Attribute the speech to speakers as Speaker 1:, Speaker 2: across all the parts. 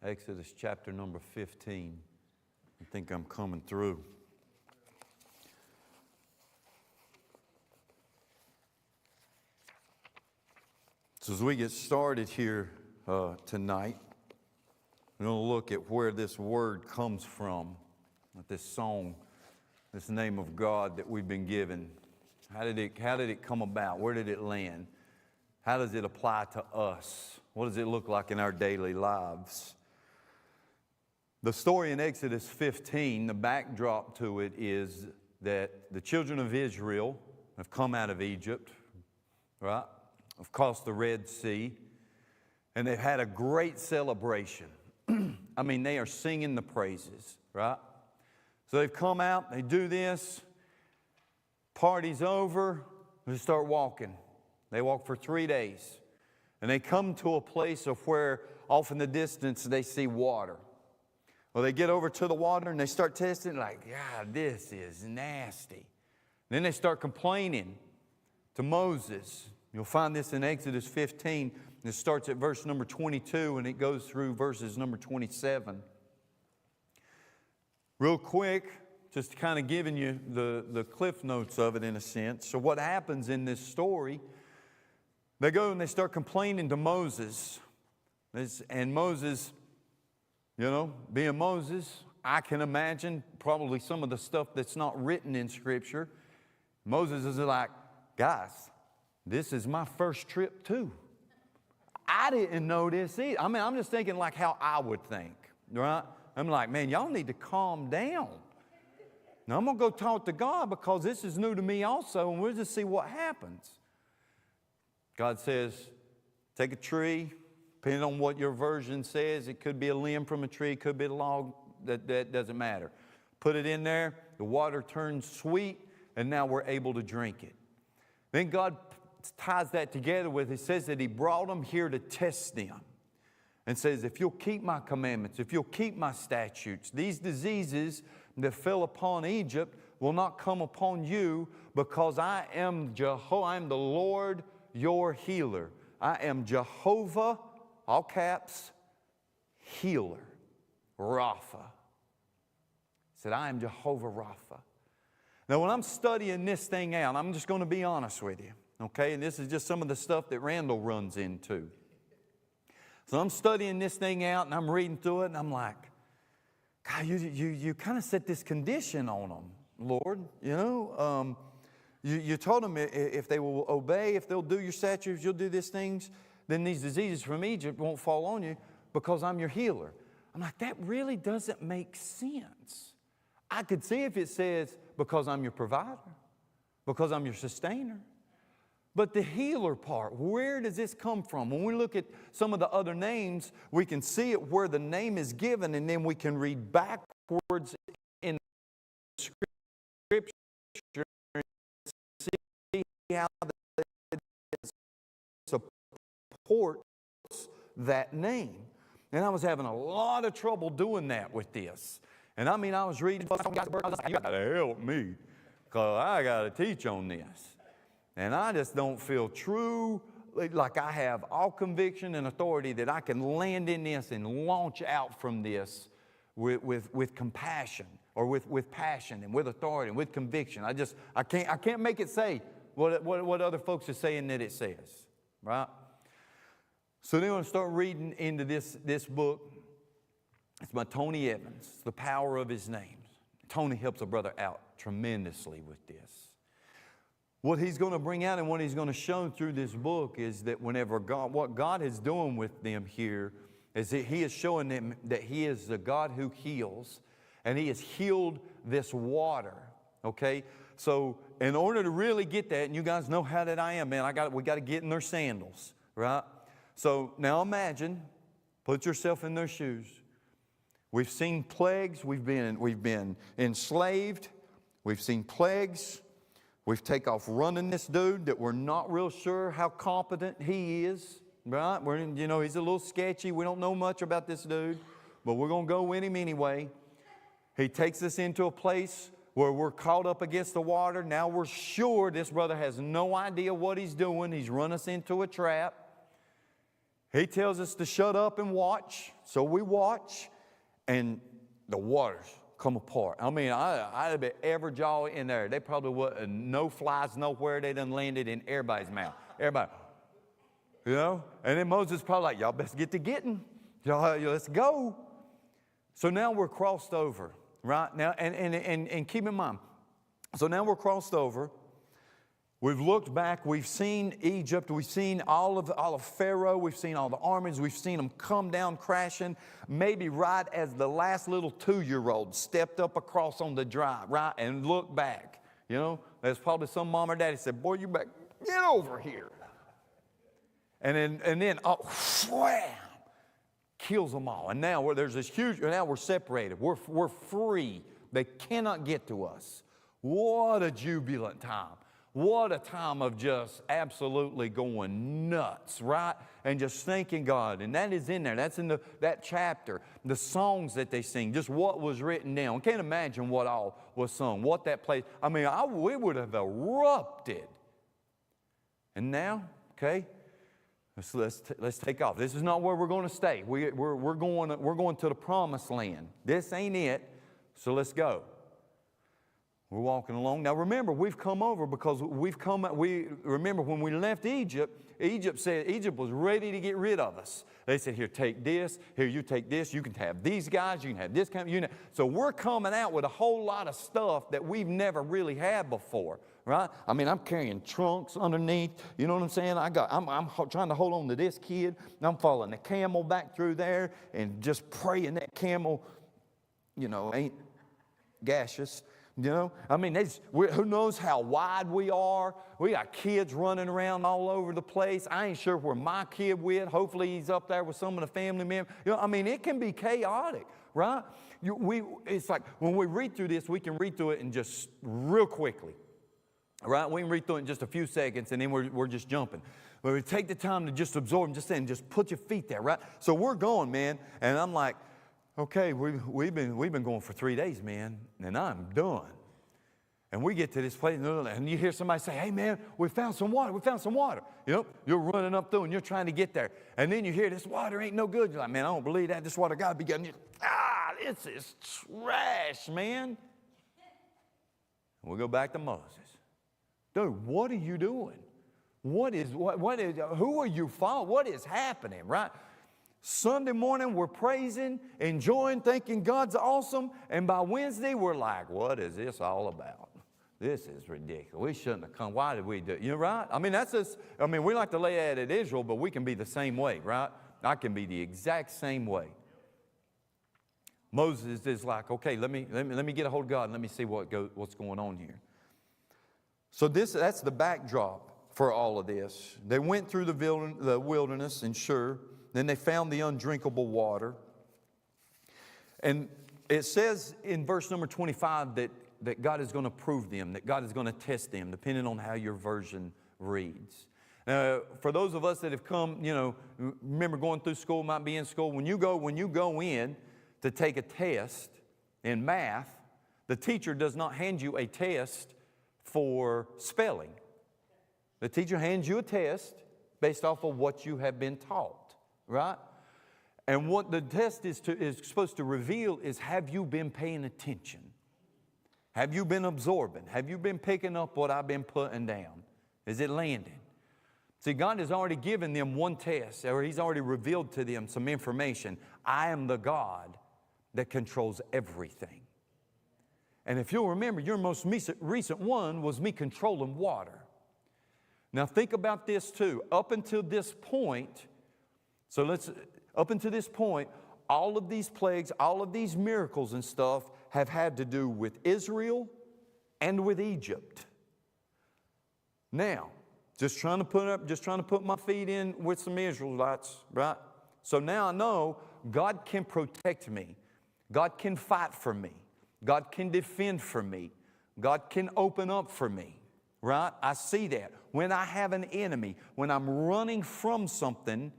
Speaker 1: Exodus chapter number 15. I think I'm coming through. So as we get started here tonight, we're going to look at where this word comes from, this song, this name of God that we've been given. How did it come about? Where did it land? How does it apply to us? What does it look like in our daily lives? The story in Exodus 15, the backdrop to it is that the children of Israel have come out of Egypt, right? Have crossed the Red Sea, and they've had a great celebration. I mean, they are singing the praises, right? So they've come out, they do this, party's over, they start walking. They walk for 3 days, and they come to a place of where off in the distance they see water. Well, they get over to the water and they start testing like, God, this is nasty. Then they start complaining to Moses. You'll find this in Exodus 15. It starts at verse number 22 and it goes through verses number 27. Real quick, just kind of giving you the cliff notes of it in a sense. So what happens in this story, they go and they start complaining to Moses. And Moses, being Moses, I can imagine probably some of the stuff that's not written in Scripture. Moses is like, guys, this is my first trip too. I didn't know this either. I mean, I'm just thinking like how I would think, right? I'm like, man, y'all need to calm down. Now, I'm going to go talk to God because this is new to me also, and we'll just see what happens. God says, take a tree. Depending on what your version says, it could be a limb from a tree, it could be a log, that doesn't matter. Put it in there, the water turns sweet, and now we're able to drink it. Then God ties that together with, it says that He brought them here to test them. And says, if you'll keep my commandments, if you'll keep my statutes, these diseases that fell upon Egypt will not come upon you, because I am Jehovah, I am the Lord your healer. I am Jehovah, all caps, healer, Rapha. He said, I am Jehovah Rapha. Now, when I'm studying this thing out, I'm just going to be honest with you, okay? And this is just some of the stuff that Randall runs into. So I'm studying this thing out, and I'm reading through it, and I'm like, God, you kind of set this condition on them, Lord. You told them if they will obey, if they'll do your statutes, you'll do these things, then these diseases from Egypt won't fall on you because I'm your healer. I'm like, that really doesn't make sense. I could see if it says, because I'm your provider, because I'm your sustainer. But the healer part, where does this come from? When we look at some of the other names, we can see it where the name is given, and then we can read backwards in Scripture and see how it supports that name. And I was having a lot of trouble doing that with this. And I mean, I was reading, I was like, you got to help me, because I got to teach on this. And I just don't feel true, like I have all conviction and authority that I can land in this and launch out from this with compassion, or with passion and with authority and with conviction. I can't make it say what other folks are saying that it says, right? So then I'm going to start reading into this book. It's by Tony Evans, The Power of His Name. Tony helps a brother out tremendously with this. What he's going to bring out and what he's going to show through this book is that what God is doing with them here is that He is showing them that He is the God who heals, and He has healed this water, okay? So in order to really get that, and you guys know how that I am, man, we got to get in their sandals, right? So now imagine, put yourself in their shoes. We've seen plagues, we've been enslaved, we've seen plagues. We've taken off running this dude that we're not real sure how competent he is, right? He's a little sketchy. We don't know much about this dude, but we're going to go with him anyway. He takes us into a place where we're caught up against the water. Now we're sure this brother has no idea what he's doing. He's run us into a trap. He tells us to shut up and watch. So we watch, and the waters come apart. I mean, I'd be every jaw in there. They probably would no flies nowhere. They done landed in everybody's mouth. Everybody, you know. And then Moses probably like, y'all best get to getting. Y'all, let's go. So now we're crossed over, right now, and keep in mind. So now we're crossed over. We've looked back, we've seen Egypt, we've seen all of Pharaoh, we've seen all the armies, we've seen them come down crashing, maybe right as the last little 2-year-old stepped up across on the drive, right, and looked back. You know, there's probably some mom or daddy said, boy, you better get over here. And then wham, kills them all. And now there's this huge, now we're separated, we're free. They cannot get to us. What a jubilant time. What a time of just absolutely going nuts, right? And just thanking God. And that is in there. That's in that chapter. The songs that they sing, just what was written down. I can't imagine what all was sung, what that place. I mean, we would have erupted. And now, okay, let's take off. This is not where we're going to stay. We're going to the promised land. This ain't it, so let's go. We're walking along. Now remember, we've come over because remember when we left Egypt, Egypt was ready to get rid of us. They said, here, take this. Here, you take this. You can have these guys. You can have this kind of unit. So we're coming out with a whole lot of stuff that we've never really had before, right? I mean, I'm carrying trunks underneath. You know what I'm saying? I'm trying to hold on to this kid. I'm following the camel back through there and just praying that camel, you know, ain't gaseous. You know, I mean, who knows how wide we are. We got kids running around all over the place. I ain't sure where my kid went. Hopefully he's up there with some of the family members. You know, I mean, it can be chaotic, right? It's like when we read through this, we can read through it in just real quickly, right? We can read through it in just a few seconds, and then we're just jumping. But we take the time to just absorb and just put your feet there, right? So we're going, man, and I'm like, okay, we've been going for 3 days, man, and I'm done. And we get to this place, and you hear somebody say, hey, man, we found some water. We found some water. You know, you're running up through, and you're trying to get there. And then you hear this water ain't no good. You're like, man, I don't believe that. This water got to be good. This is trash, man. And we go back to Moses. Dude, what are you doing? Who are you following? What is happening, right? Sunday morning, we're praising, enjoying, thinking God's awesome. And by Wednesday, we're like, what is this all about? This is ridiculous. We shouldn't have come. Why did we do it? You know, right? I mean, we like to lay at Israel, but we can be the same way, right? I can be the exact same way. Moses is like, okay, let me get a hold of God and let me see what's going on here. So that's the backdrop for all of this. They went through the wilderness in Shur. Then they found the undrinkable water. And it says in verse number 25 that God is going to prove them, that God is going to test them, depending on how your version reads. Now, for those of us that have come, you know, remember going through school, might be in school, when you go in to take a test in math, the teacher does not hand you a test for spelling. The teacher hands you a test based off of what you have been taught. Right? And what the test is supposed to reveal is, have you been paying attention? Have you been absorbing? Have you been picking up what I've been putting down? Is it landing? See, God has already given them one test, or He's already revealed to them some information. I am the God that controls everything. And if you'll remember, your most recent one was me controlling water. Now think about this too. Up until this point, up until this point, all of these plagues, all of these miracles and stuff have had to do with Israel and with Egypt. Now, just trying to put my feet in with some Israelites, right? So now I know God can protect me. God can fight for me. God can defend for me. God can open up for me, right? I see that. When I have an enemy, when I'm running from something,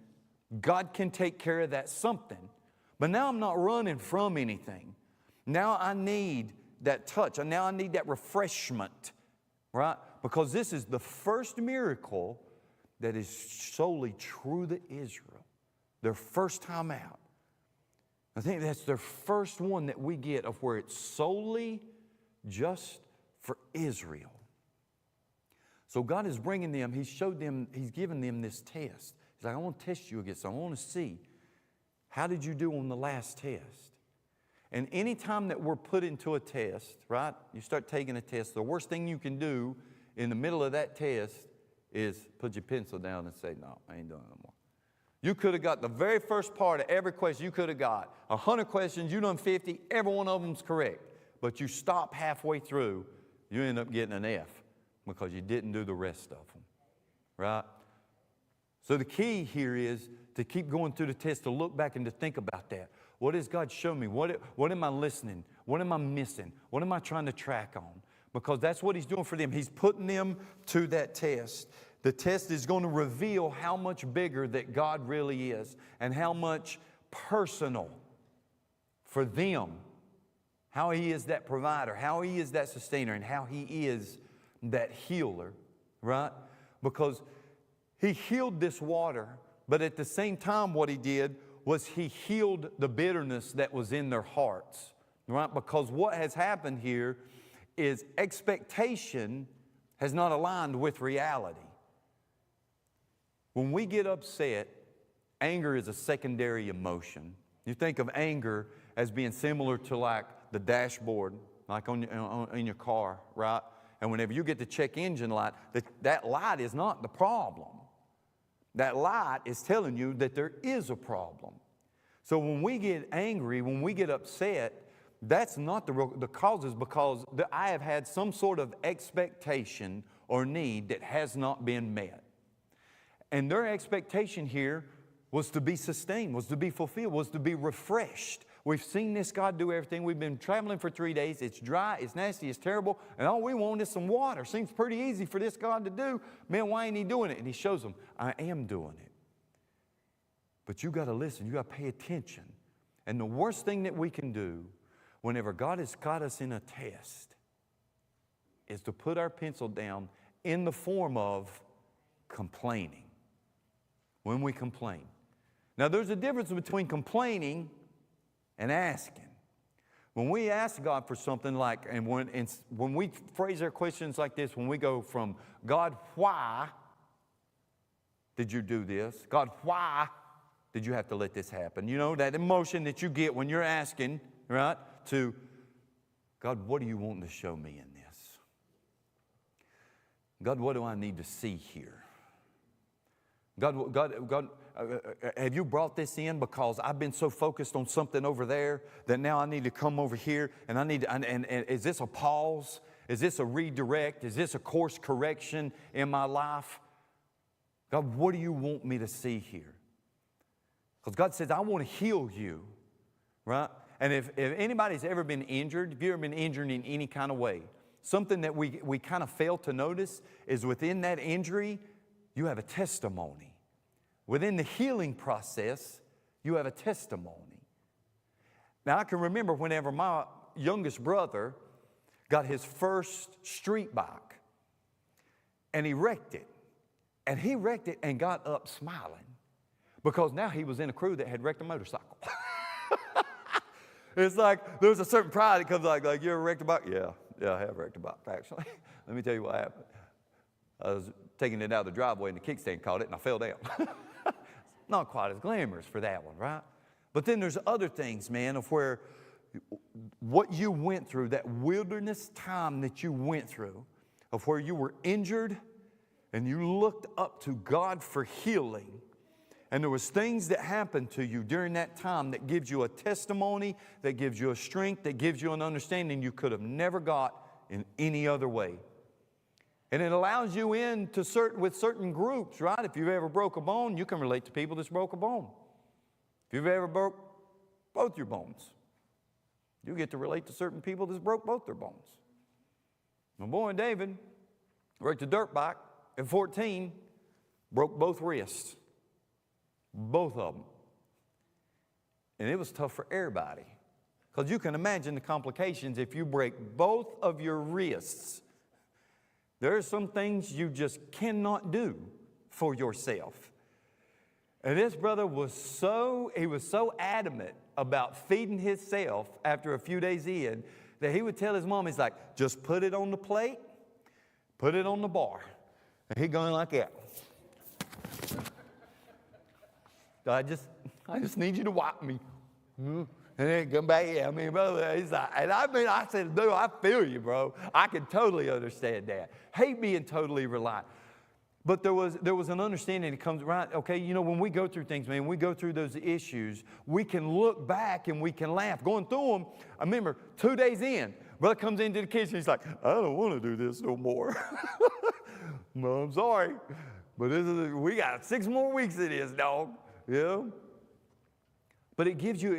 Speaker 1: God can take care of that something. But now I'm not running from anything. Now I need that touch. And now I need that refreshment, right? Because this is the first miracle that is solely true to Israel. Their first time out. I think that's their first one that we get of where it's solely just for Israel. So God is bringing them, He's showed them, He's given them this test. He's like, I want to test you against something. I want to see, how did you do on the last test? And any time that we're put into a test, right, you start taking a test, the worst thing you can do in the middle of that test is put your pencil down and say, no, I ain't doing it no more. You could have got the very first part of every question you could have got. 100 questions, you done 50, every one of them's correct. But you stop halfway through, you end up getting an F because you didn't do the rest of them, right? So the key here is to keep going through the test, to look back and to think about that. What has God shown me? What am I listening? What am I missing? What am I trying to track on? Because that's what He's doing for them. He's putting them to that test. The test is going to reveal how much bigger that God really is and how much personal for them, how He is that provider, how He is that sustainer, and how He is that healer, right? Because He healed this water, but at the same time what He did was He healed the bitterness that was in their hearts, right? Because what has happened here is expectation has not aligned with reality. When we get upset, anger is a secondary emotion. You think of anger as being similar to like the dashboard, like in your car, right? And whenever you get the check engine light, that light is not the problem. That light is telling you that there is a problem. So when we get angry, when we get upset, that's not the cause, is because I have had some sort of expectation or need that has not been met. And their expectation here was to be sustained, was to be fulfilled, was to be refreshed. We've seen this God do everything. We've been traveling for 3 days. It's dry, it's nasty, it's terrible, and all we want is some water. Seems pretty easy for this God to do. Man, why ain't He doing it? And He shows them, I am doing it. But you got to listen. You got to pay attention. And the worst thing that we can do whenever God has got us in a test is to put our pencil down in the form of complaining. When we complain. Now, there's a difference between complaining and asking. When we ask God for something like, and when we phrase our questions like this, when we go from, God, why did you do this? God, why did you have to let this happen? You know, that emotion that you get when you're asking, right? To, God, what do you want to show me in this? God, what do I need to see here? God, have you brought this in because I've been so focused on something over there that now I need to come over here and and is this a pause? Is this a redirect? Is this a course correction in my life? God, what do you want me to see here? Because God says, I want to heal you, right? And if anybody's ever been injured, if you've ever been injured in any kind of way, something that we kind of fail to notice is within that injury, you have a testimony. Within the healing process, you have a testimony. Now, I can remember whenever my youngest brother got his first street bike, and he wrecked it. And he wrecked it and got up smiling because now he was in a crew that had wrecked a motorcycle. It's like there's a certain pride that comes like you ever wrecked a bike? Yeah, I have wrecked a bike, actually. Let me tell you what happened. I was taking it out of the driveway and the kickstand caught it and I fell down. Not quite as glamorous for that one, right? But then there's other things, man, of where what you went through, that wilderness time that you went through, of where you were injured and you looked up to God for healing. And there was things that happened to you during that time that gives you a testimony, that gives you a strength, that gives you an understanding you could have never got in any other way. And it allows you with certain groups, right? If you've ever broke a bone, you can relate to people that's broke a bone. If you've ever broke both your bones, you get to relate to certain people that's broke both their bones. My boy David wrecked a dirt bike at 14, broke both wrists. Both of them. And it was tough for everybody. Because you can imagine the complications if you break both of your wrists. There are some things you just cannot do for yourself. And this brother was so adamant about feeding himself after a few days in that he would tell his mom, he's like, just put it on the plate, put it on the bar. And he going like that. I just need you to wipe me. And then come back, yeah, I mean, brother, he's like, I said, dude, I feel you, bro. I can totally understand that. Hate being totally reliant. But there was an understanding that comes, right, okay, you know, when we go through things, man, we go through those issues, we can look back and we can laugh. Going through them, I remember 2 days in, brother comes into the kitchen, he's like, I don't want to do this no more. No, I'm sorry, but we got 6 more weeks of this, dog, you know? But it gives you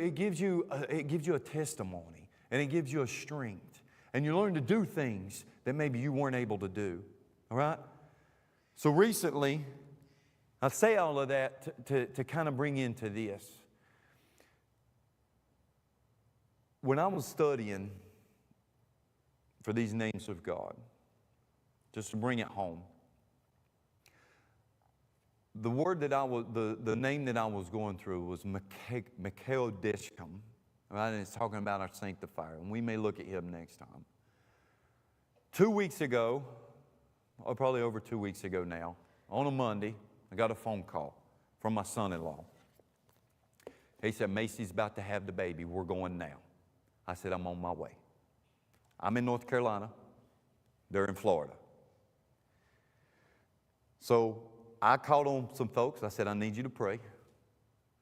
Speaker 1: a testimony, and it gives you a strength, and you learn to do things that maybe you weren't able to do, all right? So recently, I say all of that to kind of bring into this. When I was studying for these names of God, just to bring it home, the word that the name that I was going through was Mekodeshkim, right? And it's talking about our sanctifier, and we may look at him next time. 2 weeks ago, or probably over 2 weeks ago now, on a Monday, I got a phone call from my son-in-law. He said, Macy's about to have the baby. We're going now. I said, I'm on my way. I'm in North Carolina. They're in Florida. So I called on some folks. I said, I need you to pray.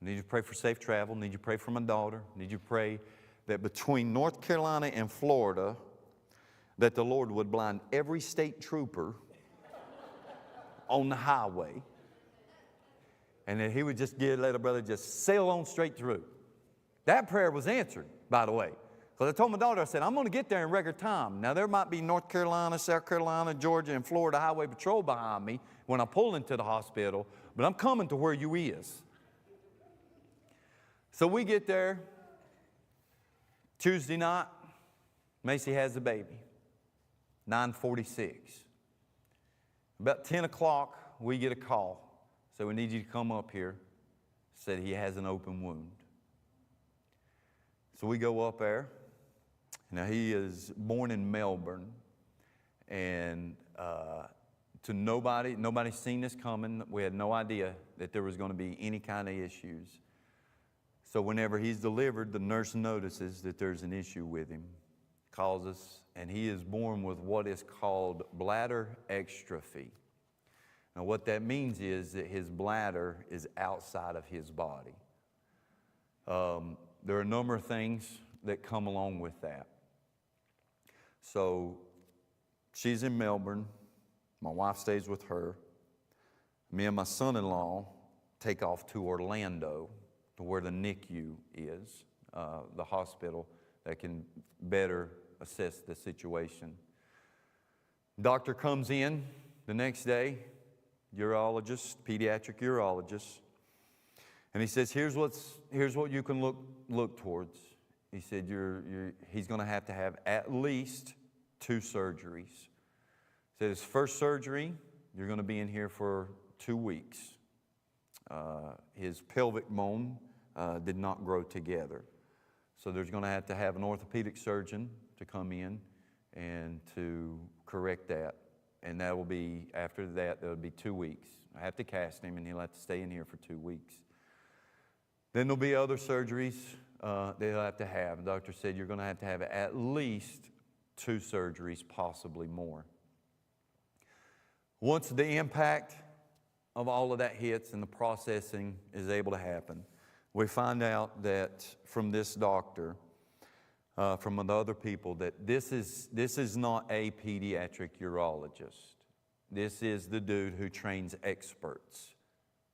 Speaker 1: I need you to pray for safe travel. I need you to pray for my daughter. I need you to pray that between North Carolina and Florida, that the Lord would blind every state trooper on the highway, and that he would just let a brother just sail on straight through. That prayer was answered, by the way. Because I told my daughter, I said, I'm going to get there in record time. Now, there might be North Carolina, South Carolina, Georgia, and Florida Highway Patrol behind me when I pull into the hospital, but I'm coming to where you is. So we get there Tuesday night. Macy has the baby. 9:46. About 10 o'clock, we get a call. So we need you to come up here. Said he has an open wound. So we go up there. Now he is born in Melbourne. And to nobody's seen this coming. We had no idea that there was going to be any kind of issues. So whenever he's delivered, the nurse notices that there's an issue with him. Calls us, and he is born with what is called bladder exstrophy. Now what that means is that his bladder is outside of his body. There are a number of things that come along with that. So she's in Melbourne. My wife stays with her. Me and my son-in-law take off to Orlando, to where the NICU is, the hospital that can better assess the situation. Doctor comes in the next day, urologist, pediatric urologist, and he says, here's what you can look towards. He said, he's going to have at least 2 surgeries. He said, his first surgery, you're going to be in here for 2 weeks. His pelvic bone did not grow together. So there's going to have an orthopedic surgeon to come in and to correct that. And that will be, after that, that'll be 2 weeks. I have to cast him, and he'll have to stay in here for 2 weeks. Then there'll be other surgeries that he'll have to have. The doctor said you're going to have at least 2 surgeries, possibly more. Once the impact of all of that hits and the processing is able to happen, we find out that from this doctor, from the other people, that this is not a pediatric urologist. This is the dude who trains experts.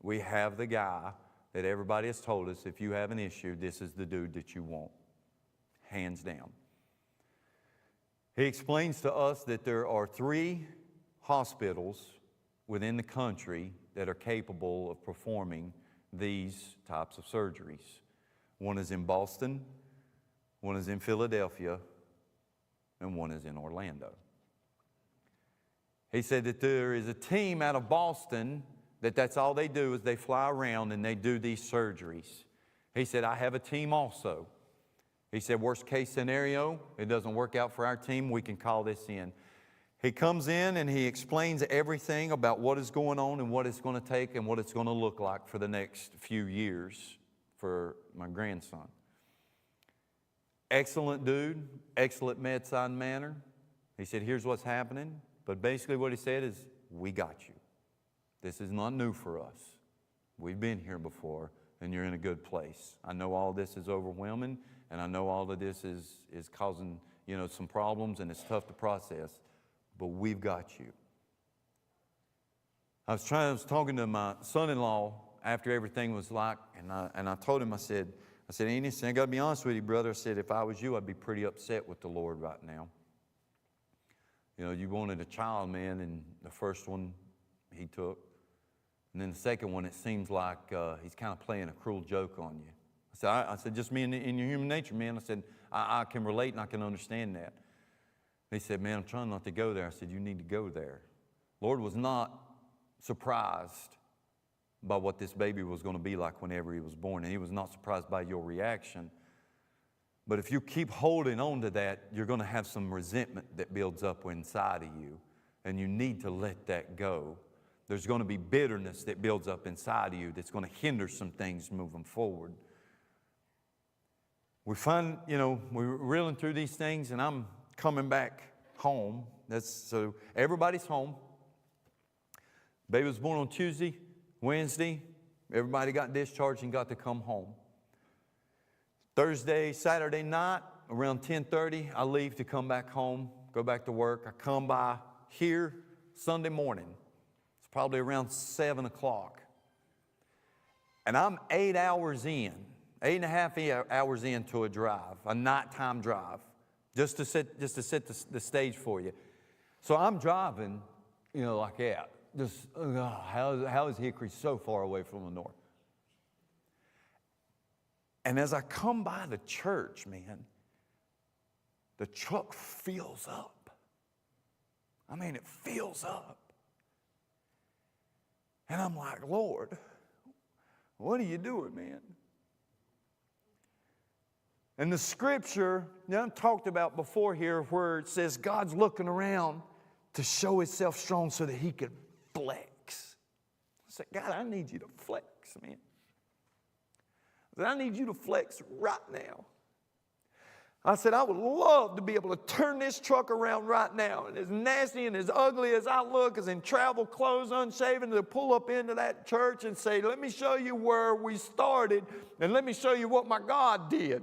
Speaker 1: We have the guy that everybody has told us, if you have an issue, this is the dude that you want, hands down. He explains to us that there are 3 hospitals within the country that are capable of performing these types of surgeries. One is in Boston, one is in Philadelphia, and one is in Orlando. He said that there is a team out of Boston that's all they do is they fly around and they do these surgeries. He said, I have a team also. He said, worst case scenario, it doesn't work out for our team, we can call this in. He comes in and he explains everything about what is going on and what it's going to take and what it's going to look like for the next few years for my grandson. Excellent dude, excellent bedside manner. He said, here's what's happening. But basically what he said is, we got you. This is not new for us. We've been here before, and you're in a good place. I know all this is overwhelming, and I know all of this is causing, some problems, and it's tough to process, but we've got you. I was talking to my son-in-law after everything was like, and I told him, I said, Andy, I got to be honest with you, brother. I said, if I was you, I'd be pretty upset with the Lord right now. You wanted a child, man, and the first one he took. And then the second one, it seems like he's kind of playing a cruel joke on you. I said, just me in your human nature, man. I said, I can relate and I can understand that. He said, man, I'm trying not to go there. I said, you need to go there. Lord was not surprised by what this baby was going to be like whenever he was born. And he was not surprised by your reaction. But if you keep holding on to that, you're going to have some resentment that builds up inside of you. And you need to let that go. There's going to be bitterness that builds up inside of you that's going to hinder some things moving forward. We find, we're reeling through these things, and I'm coming back home. So everybody's home. Baby was born on Tuesday, Wednesday. Everybody got discharged and got to come home. Thursday, Saturday night, around 10:30, I leave to come back home, go back to work. I come by here Sunday morning. It's probably around 7 o'clock. And I'm 8 hours in, 8.5 hours into a drive, a nighttime drive, just to set the stage for you. So I'm driving, like that. Just, how is Hickory so far away from the north? And as I come by the church, man, the truck fills up. I mean, it fills up. And I'm like, Lord, what are you doing, man? And the scripture that I've talked about before here, where it says God's looking around to show himself strong so that he could flex. I said, God, I need you to flex, man. I need you to flex right now. I said, I would love to be able to turn this truck around right now. And as nasty and as ugly as I look, as in travel clothes, unshaven, to pull up into that church and say, let me show you where we started, and let me show you what my God did.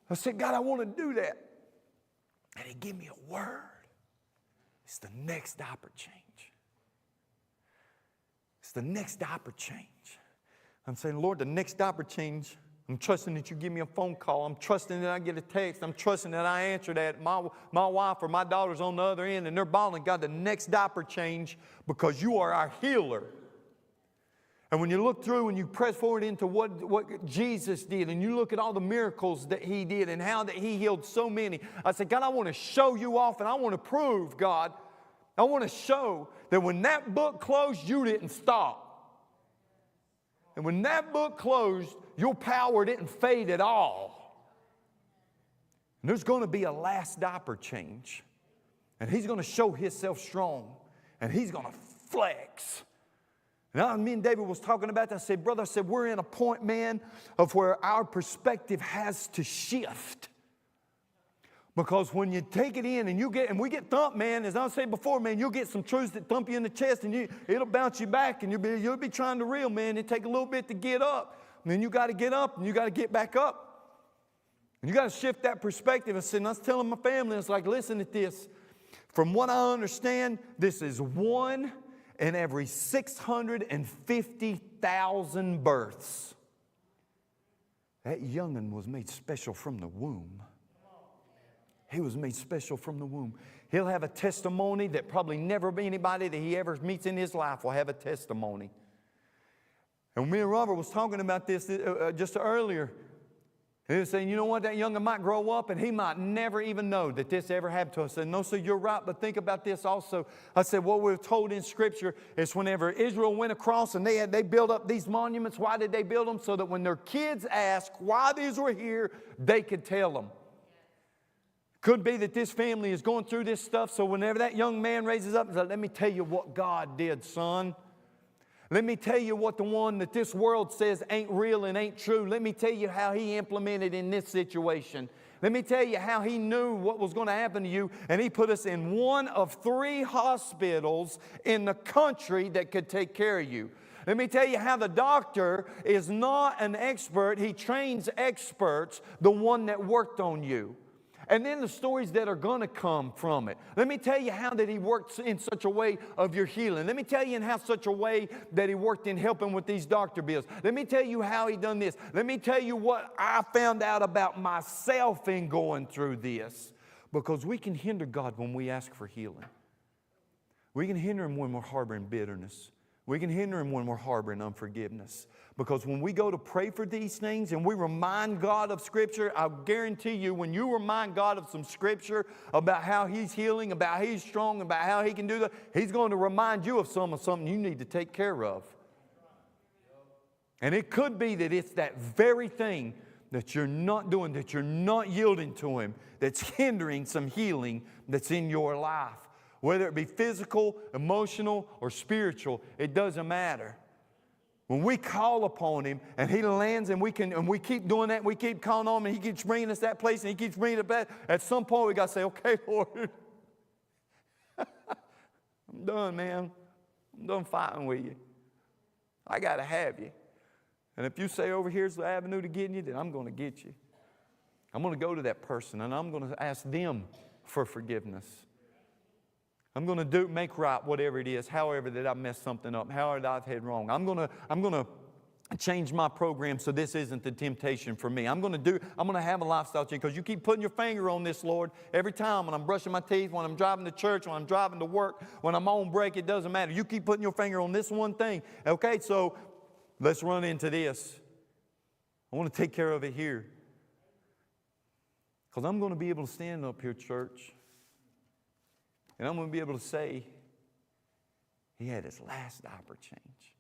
Speaker 1: I said, God, I want to do that. And he gave me a word. It's the next diaper change. It's the next diaper change. I'm saying, Lord, the next diaper change, I'm trusting that you give me a phone call. I'm trusting that I get a text. I'm trusting that I answer that. My wife or my daughter's on the other end, and they're bawling, God, the next diaper change, because you are our healer. And when you look through and you press forward into what Jesus did, and you look at all the miracles that he did and how that he healed so many, I said, God, I want to show you off, and I want to prove, God, I want to show that when that book closed, you didn't stop. And when that book closed, your power didn't fade at all. And there's going to be a last diaper change. And he's going to show himself strong. And he's going to flex. And me and David was talking about that. I said, brother, we're in a point, man, of where our perspective has to shift. Because when you take it in and we get thumped, man, as I said before, man, you'll get some truths that thump you in the chest, and it'll bounce you back, and you'll be trying to reel, man. It take a little bit to get up. And then you got to get up, and you got to get back up. And you got to shift that perspective. And I was telling my family, it's like, listen to this. From what I understand, this is 1 in every 650,000 births. That young'un was made special from the womb. He was made special from the womb. He'll have a testimony that probably never anybody that he ever meets in his life will have a testimony. And me and Robert was talking about this just earlier. He was saying, you know what, that young'un might grow up and he might never even know that this ever happened to us. I said, no, sir, you're right, but think about this also. I said, what we're told in Scripture is whenever Israel went across and they built up these monuments, why did they build them? So that when their kids asked why these were here, they could tell them. Could be that this family is going through this stuff, so whenever that young man raises up and says, let me tell you what God did, son. Let me tell you what the one that this world says ain't real and ain't true. Let me tell you how He implemented in this situation. Let me tell you how He knew what was going to happen to you, and He put us in one of 3 hospitals in the country that could take care of you. Let me tell you how the doctor is not an expert. He trains experts, the one that worked on you. And then the stories that are going to come from it. Let me tell you how that He works in such a way of your healing. Let me tell you in how such a way that He worked in helping with these doctor bills. Let me tell you how He done this. Let me tell you what I found out about myself in going through this. Because we can hinder God when we ask for healing. We can hinder Him when we're harboring bitterness. We can hinder Him when we're harboring unforgiveness. Because when we go to pray for these things and we remind God of Scripture, I guarantee you when you remind God of some Scripture about how He's healing, about how He's strong, about how He can do that, He's going to remind you of something you need to take care of. And it could be that it's that very thing that you're not doing, that you're not yielding to Him, that's hindering some healing that's in your life. Whether it be physical, emotional, or spiritual, it doesn't matter. When we call upon Him and He lands and we keep doing that, we keep calling on Him and He keeps bringing us that place and He keeps bringing it back, at some point we got to say, okay, Lord, I'm done, man. I'm done fighting with you. I got to have you. And if you say over here's the avenue to getting you, then I'm going to get you. I'm going to go to that person and I'm going to ask them for forgiveness. I'm going to make right whatever it is, however that I messed something up, however that I've had wrong. I'm going to change my program so this isn't the temptation for me. I'm going to have a lifestyle change because you keep putting your finger on this, Lord, every time when I'm brushing my teeth, when I'm driving to church, when I'm driving to work, when I'm on break, it doesn't matter. You keep putting your finger on this one thing. Okay, so let's run into this. I want to take care of it here because I'm going to be able to stand up here, church. And I'm going to be able to say, he had his last diaper change.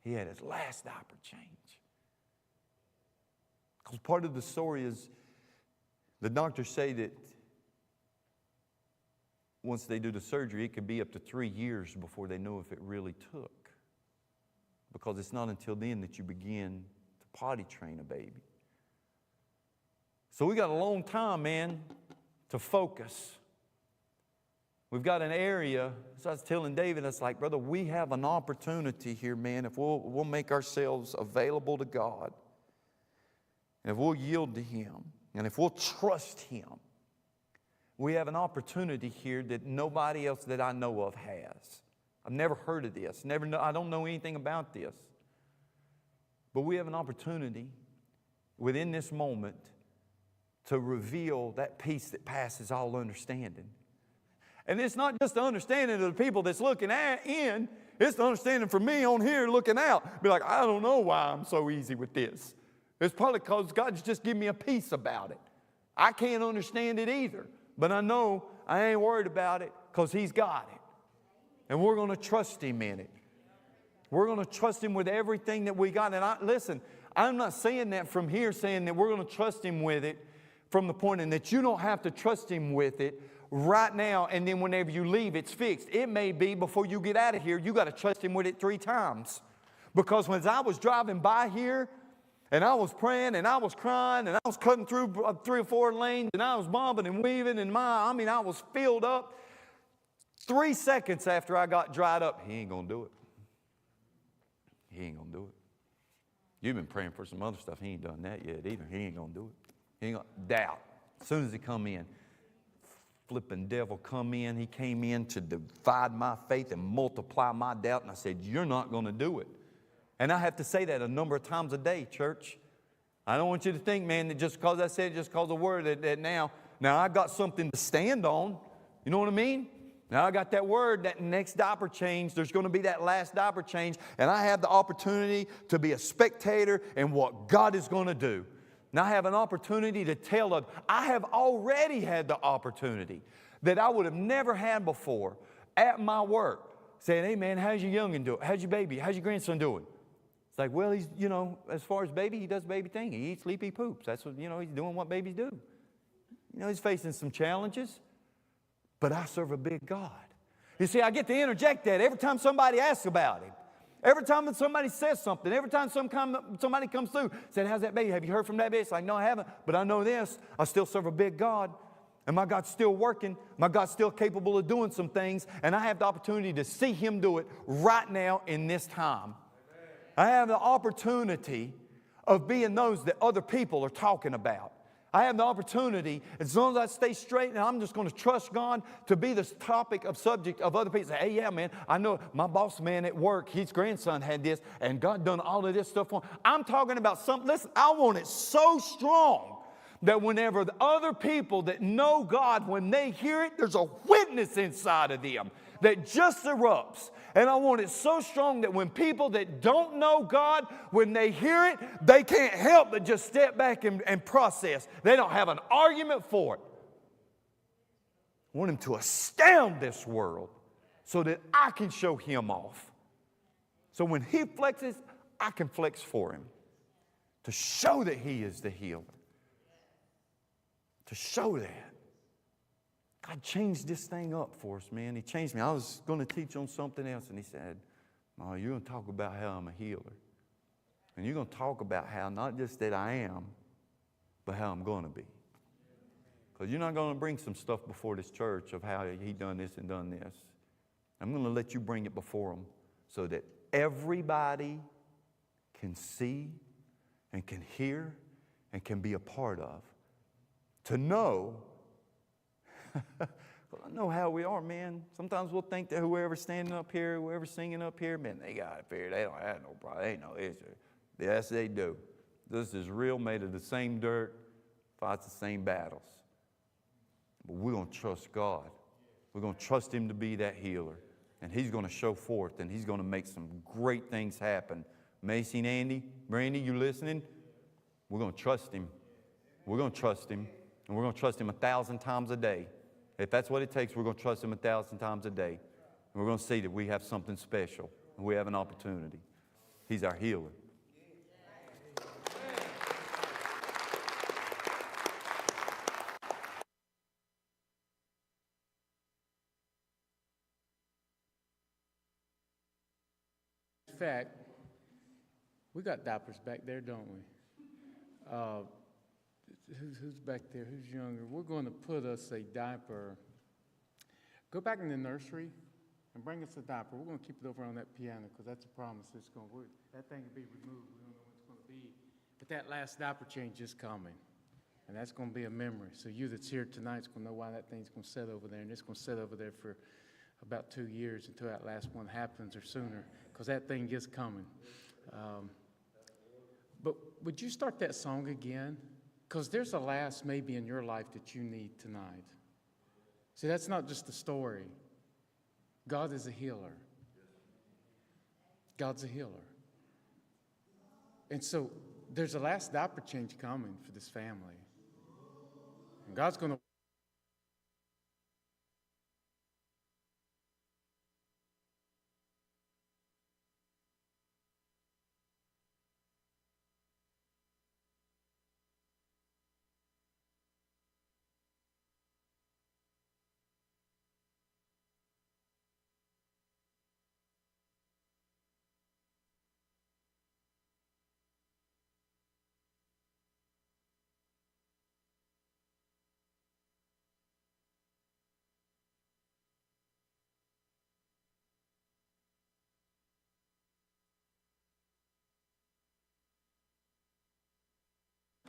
Speaker 1: He had his last diaper change. Because part of the story is the doctors say that once they do the surgery, it could be up to 3 years before they know if it really took. Because it's not until then that you begin to potty train a baby. So we got a long time, man, to focus. We've got an area, so I was telling David, it's like, brother, we have an opportunity here, man, if we'll make ourselves available to God, and if we'll yield to Him, and if we'll trust Him, we have an opportunity here that nobody else that I know of has. I've never heard of this. I don't know anything about this. But we have an opportunity within this moment to reveal that peace that passes all understanding. And it's not just the understanding of the people that's looking in, it's the understanding for me on here looking out. Be like, I don't know why I'm so easy with this. It's probably because God's just giving me a peace about it. I can't understand it either. But I know I ain't worried about it because He's got it. And we're going to trust Him in it. We're going to trust Him with everything that we got. And listen, I'm not saying that from here, saying that we're going to trust Him with it from the point in that you don't have to trust Him with it right now, and then whenever you leave, it's fixed. It may be before you get out of here, you got to trust Him with it 3 times. Because when I was driving by here, and I was praying, and I was crying, and I was cutting through 3 or 4 lanes, and I was bombing and weaving, and I was filled up. 3 seconds after I got dried up, He ain't going to do it. He ain't going to do it. You've been praying for some other stuff. He ain't done that yet either. He ain't going to do it. He ain't gonna doubt. As soon as He come in, flipping devil come in. He came in to divide my faith and multiply my doubt. And I said, you're not going to do it. And I have to say that a number of times a day, church. I don't want you to think, man, that just because I said it, just because of the word, that now I've got something to stand on. You know what I mean? Now I got that word, that next diaper change. There's going to be that last diaper change. And I have the opportunity to be a spectator in what God is going to do. And I have an opportunity to tell others. I have already had the opportunity that I would have never had before at my work, saying, hey man, how's your youngin' doing? How's your baby? How's your grandson doing? It's like, well, he's, as far as baby, he does baby thing. He eats, sleep, he poops. That's what, he's doing what babies do. He's facing some challenges, but I serve a big God. You see, I get to interject that every time somebody asks about him. Every time somebody says something, every time somebody comes through, said, how's that baby? Have you heard from that baby? It's like, no, I haven't, but I know this. I still serve a big God, and my God's still working. My God's still capable of doing some things, and I have the opportunity to see him do it right now in this time. I have the opportunity of being those that other people are talking about. I have the opportunity, as long as I stay straight, and I'm just going to trust God to be the topic of subject of other people. Say, hey, yeah, man, I know my boss man at work, his grandson had this, and God done all of this stuff for him. I'm talking about something, listen, I want it so strong that whenever the other people that know God, when they hear it, there's a witness inside of them that just erupts. And I want it so strong that when people that don't know God, when they hear it, they can't help but just step back and process. They don't have an argument for it. I want him to astound this world so that I can show him off. So when he flexes, I can flex for him to show that he is the healer. To show that. God changed this thing up for us, man. He changed me. I was going to teach on something else, and he said, oh, you're going to talk about how I'm a healer. And you're going to talk about how not just that I am, but how I'm going to be. Because you're not going to bring some stuff before this church of how he done this and done this. I'm going to let you bring it before them so that everybody can see and can hear and can be a part of. To know, well, I know how we are, man. Sometimes we'll think that whoever's standing up here, whoever's singing up here, man, they got it figured. They don't have no problem. They ain't no issue. Yes, they do. This is real, made of the same dirt, fights the same battles. But we're going to trust God. We're going to trust him to be that healer. And he's going to show forth, and he's going to make some great things happen. Macy and Andy, Brandy, you listening? We're going to trust him. We're going to trust him. And we're going to trust him 1,000 times a day. If that's what it takes, we're going to trust him 1,000 times a day. And we're going to see that we have something special. And we have an opportunity. He's our healer.
Speaker 2: In fact, we got diapers back there, don't we? Who's back there? Who's younger? We're going to put us a diaper. Go back in the nursery and bring us a diaper. We're going to keep it over on that piano because that's a promise. It's going to work. That thing will be removed. We don't know what it's going to be. But that last diaper change is coming. And that's going to be a memory. So you that's here tonight is going to know why that thing's going to sit over there. And it's going to sit over there for about 2 years until that last one happens or sooner because that thing is coming. But would you start that song again? Because there's a last maybe in your life that you need tonight. See, that's not just a story. God is a healer. God's a healer. And so there's a last diaper change coming for this family. And God's going to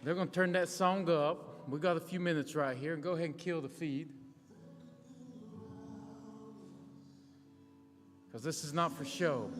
Speaker 2: They're going to turn that song up. We got a few minutes right here, and go ahead and kill the feed. Because this is not for show.